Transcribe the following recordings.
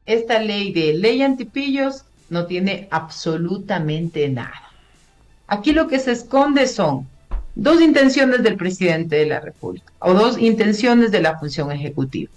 esta ley de ley antipillos no tiene absolutamente nada. Aquí lo que se esconde son dos intenciones del presidente de la República o dos intenciones de la función ejecutiva.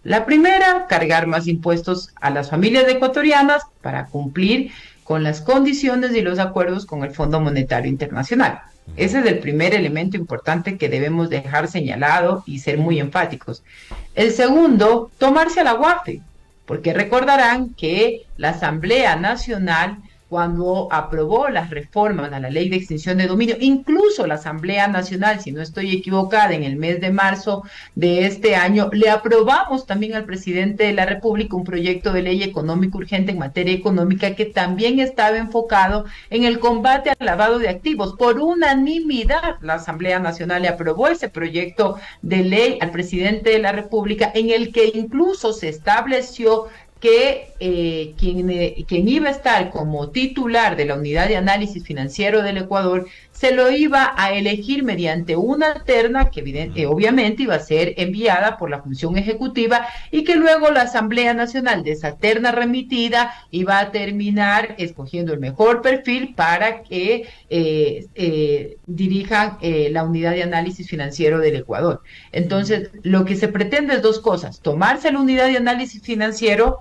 La primera, cargar más impuestos a las familias ecuatorianas para cumplir con las condiciones y los acuerdos con el Fondo Monetario Internacional. Ese es el primer elemento importante que debemos dejar señalado y ser muy enfáticos. El segundo, tomarse a la UAFE, porque recordarán que la Asamblea Nacional, cuando aprobó las reformas a la ley de extinción de dominio, incluso la Asamblea Nacional, si no estoy equivocada, en el mes de marzo de este año, le aprobamos también al presidente de la República un proyecto de ley económico urgente en materia económica que también estaba enfocado en el combate al lavado de activos. Por unanimidad, la Asamblea Nacional le aprobó ese proyecto de ley al presidente de la República, en el que incluso se estableció que quien iba a estar como titular de la unidad de análisis financiero del Ecuador se lo iba a elegir mediante una terna que obviamente iba a ser enviada por la función ejecutiva y que luego la Asamblea Nacional de esa terna remitida iba a terminar escogiendo el mejor perfil para que dirijan la unidad de análisis financiero del Ecuador. Entonces, lo que se pretende es dos cosas: tomarse la unidad de análisis financiero.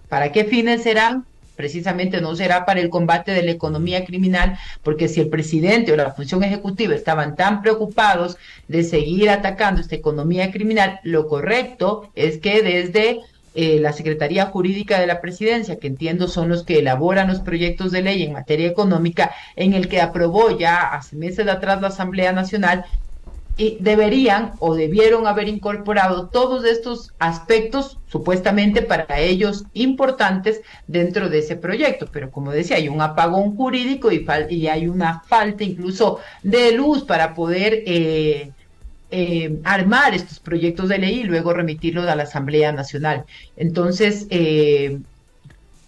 ¿Para qué fines serán? Precisamente no será para el combate de la economía criminal, porque si el presidente o la función ejecutiva estaban tan preocupados de seguir atacando esta economía criminal, lo correcto es que desde la Secretaría Jurídica de la Presidencia, que entiendo son los que elaboran los proyectos de ley en materia económica, en el que aprobó ya hace meses atrás la Asamblea Nacional, y deberían o debieron haber incorporado todos estos aspectos supuestamente para ellos importantes dentro de ese proyecto, pero como decía, hay un apagón jurídico y hay una falta incluso de luz para poder armar estos proyectos de ley y luego remitirlos a la Asamblea Nacional. Entonces,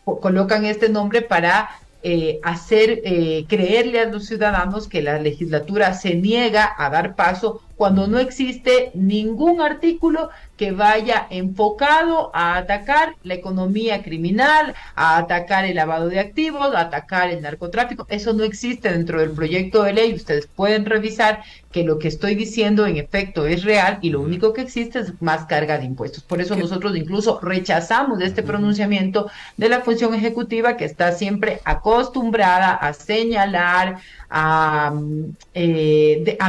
colocan este nombre para creerle a los ciudadanos que la legislatura se niega a dar paso cuando no existe ningún artículo que vaya enfocado a atacar la economía criminal, a atacar el lavado de activos, a atacar el narcotráfico. Eso no existe dentro del proyecto de ley. Ustedes pueden revisar que lo que estoy diciendo en efecto es real y lo único que existe es más carga de impuestos. Por eso nosotros incluso rechazamos este pronunciamiento de la función ejecutiva, que está siempre acostumbrada a señalar, a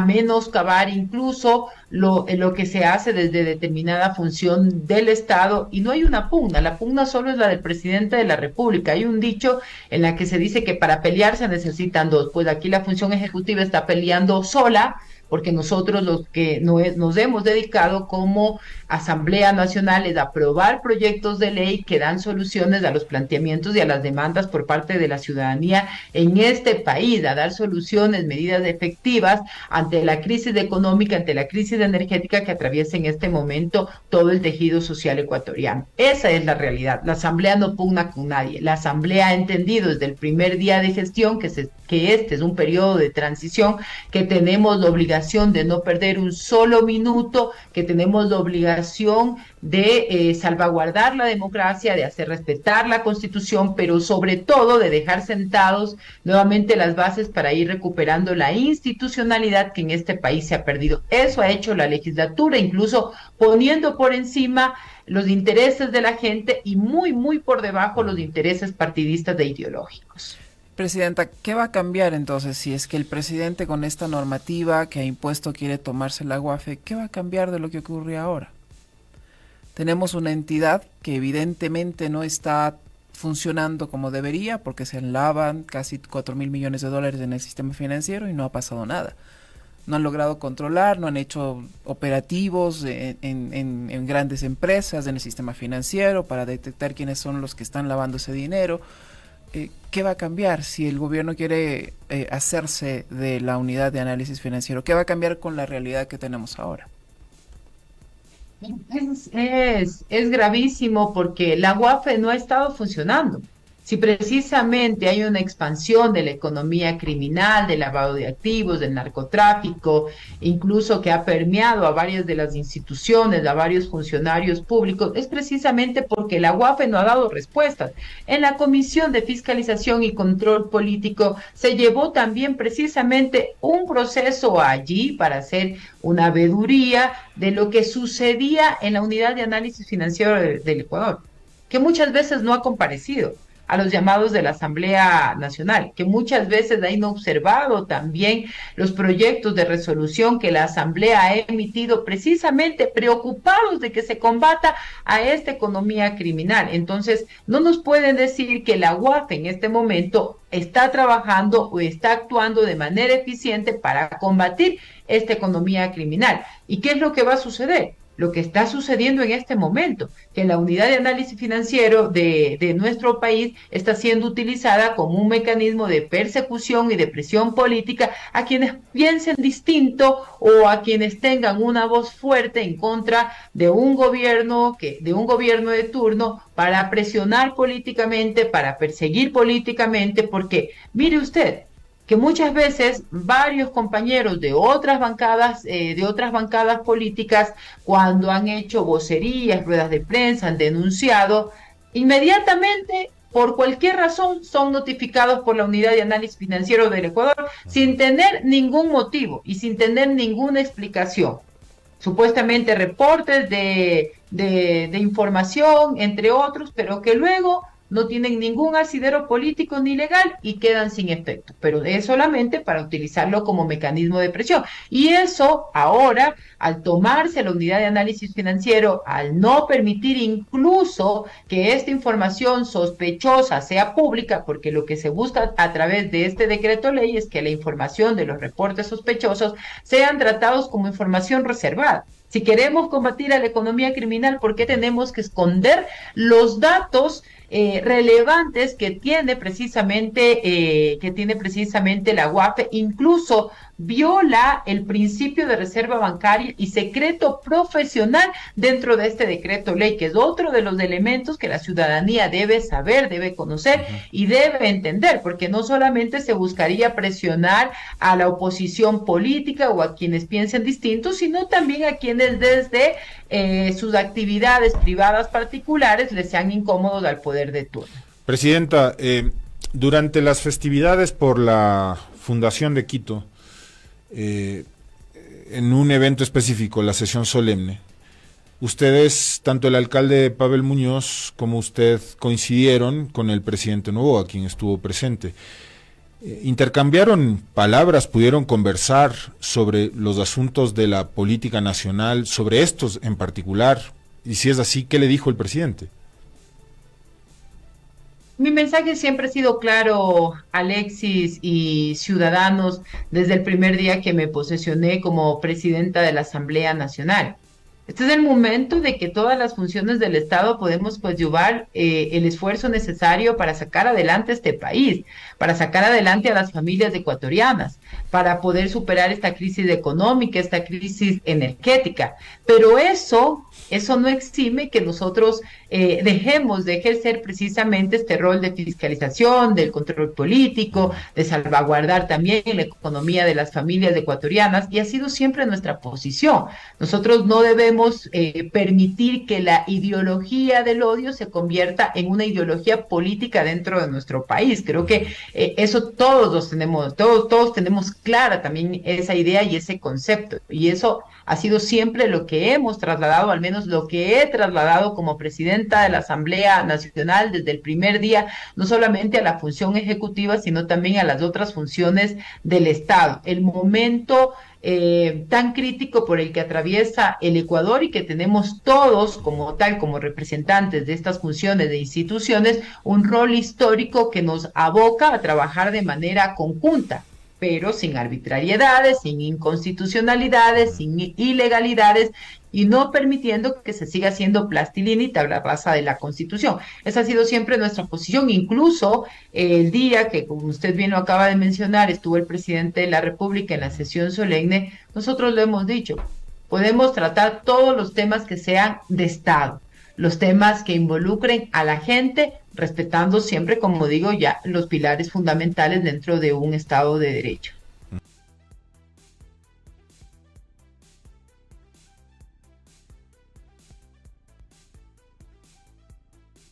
menoscabar incluso lo que se hace desde determinada función del Estado, y no hay una pugna. La pugna solo es la del presidente de la República. Hay un dicho en la que se dice que para pelear se necesitan dos. Pues aquí la función ejecutiva está peleando sola, porque nosotros los que nos hemos dedicado como Asamblea Nacional es aprobar proyectos de ley que dan soluciones a los planteamientos y a las demandas por parte de la ciudadanía en este país, a dar soluciones, medidas efectivas ante la crisis económica, ante la crisis energética que atraviesa en este momento todo el tejido social ecuatoriano. Esa es la realidad. La Asamblea no pugna con nadie. La Asamblea ha entendido desde el primer día de gestión que este es un periodo de transición, que tenemos la obligación de no perder un solo minuto, que tenemos la obligación de salvaguardar la democracia, de hacer respetar la Constitución, pero sobre todo de dejar sentados nuevamente las bases para ir recuperando la institucionalidad que en este país se ha perdido. Eso ha hecho la legislatura, incluso poniendo por encima los intereses de la gente y muy, muy por debajo los intereses partidistas e ideológicos. Presidenta, ¿qué va a cambiar entonces si es que el presidente con esta normativa que ha impuesto quiere tomarse la UAFE? ¿Qué va a cambiar de lo que ocurre ahora? Tenemos una entidad que evidentemente no está funcionando como debería, porque se enlavan casi 4.000 millones de dólares en el sistema financiero y no ha pasado nada. No han logrado controlar, no han hecho operativos en grandes empresas, en el sistema financiero, para detectar quiénes son los que están lavando ese dinero. ¿Qué va a cambiar si el gobierno quiere hacerse de la unidad de análisis financiero? ¿Qué va a cambiar con la realidad que tenemos ahora? Es gravísimo porque la UAFE no ha estado funcionando. si precisamente hay una expansión de la economía criminal, del lavado de activos, del narcotráfico, incluso que ha permeado a varias de las instituciones, a varios funcionarios públicos, es precisamente porque la UAFE no ha dado respuestas. En la Comisión de Fiscalización y Control Político se llevó también precisamente un proceso allí para hacer una veeduría de lo que sucedía en la Unidad de Análisis Financiero del Ecuador, que muchas veces no ha comparecido a los llamados de la Asamblea Nacional, que muchas veces han observado también los proyectos de resolución que la Asamblea ha emitido precisamente preocupados de que se combata a esta economía criminal. Entonces, no nos pueden decir que la UAF en este momento está trabajando o está actuando de manera eficiente para combatir esta economía criminal. ¿Y qué es lo que va a suceder? Lo que está sucediendo en este momento, que la unidad de análisis financiero de nuestro país está siendo utilizada como un mecanismo de persecución y de presión política a quienes piensen distinto o a quienes tengan una voz fuerte en contra de un gobierno de turno para presionar políticamente, para perseguir políticamente, porque mire usted, que muchas veces varios compañeros de otras bancadas políticas, cuando han hecho vocerías, ruedas de prensa, han denunciado, inmediatamente, por cualquier razón, son notificados por la Unidad de Análisis Financiero del Ecuador sin tener ningún motivo y sin tener ninguna explicación. Supuestamente reportes de información, entre otros, pero que luego no tienen ningún asidero político ni legal y quedan sin efecto, pero es solamente para utilizarlo como mecanismo de presión. Y eso ahora, al tomarse la unidad de análisis financiero, al no permitir incluso que esta información sospechosa sea pública, porque lo que se busca a través de este decreto ley es que la información de los reportes sospechosos sean tratados como información reservada. Si queremos combatir a la economía criminal, ¿por qué tenemos que esconder los datos relevantes que tiene precisamente la UAFE? Incluso viola el principio de reserva bancaria y secreto profesional dentro de este decreto ley, que es otro de los elementos que la ciudadanía debe saber, debe conocer y debe entender, porque no solamente se buscaría presionar a la oposición política o a quienes piensen distinto, sino también a quienes desde sus actividades privadas particulares les sean incómodos al poder de turno. Presidenta, durante las festividades por la Fundación de Quito, en un evento específico, la sesión solemne, ustedes, tanto el alcalde Pavel Muñoz como usted, coincidieron con el presidente Noboa, quien estuvo presente. Intercambiaron palabras, pudieron conversar sobre los asuntos de la política nacional, sobre estos en particular, y si es así, ¿qué le dijo el presidente? Mi mensaje siempre ha sido claro, Alexis y ciudadanos, desde el primer día que me posesioné como presidenta de la Asamblea Nacional. Este es el momento de que todas las funciones del Estado podemos llevar el esfuerzo necesario para sacar adelante este país, para sacar adelante a las familias ecuatorianas, para poder superar esta crisis económica, esta crisis energética. Pero eso no exime que nosotros dejemos de ejercer precisamente este rol de fiscalización, del control político, de salvaguardar también la economía de las familias ecuatorianas, y ha sido siempre nuestra posición. Nosotros no debemos permitir que la ideología del odio se convierta en una ideología política dentro de nuestro país. Creo que eso todos tenemos clara también esa idea y ese concepto, y eso ha sido siempre lo que hemos trasladado, al menos lo que he trasladado como presidenta de la Asamblea Nacional desde el primer día, no solamente a la función ejecutiva, sino también a las otras funciones del Estado. El momento tan crítico por el que atraviesa el Ecuador y que tenemos todos como representantes de estas funciones de instituciones, un rol histórico que nos aboca a trabajar de manera conjunta, pero sin arbitrariedades, sin inconstitucionalidades, sin ilegalidades, y no permitiendo que se siga haciendo plastilina y tabla rasa de la Constitución. Esa ha sido siempre nuestra posición. Incluso el día que, como usted bien lo acaba de mencionar, estuvo el presidente de la República en la sesión solemne, nosotros lo hemos dicho, podemos tratar todos los temas que sean de Estado, los temas que involucren a la gente, respetando siempre, como digo ya, los pilares fundamentales dentro de un Estado de Derecho.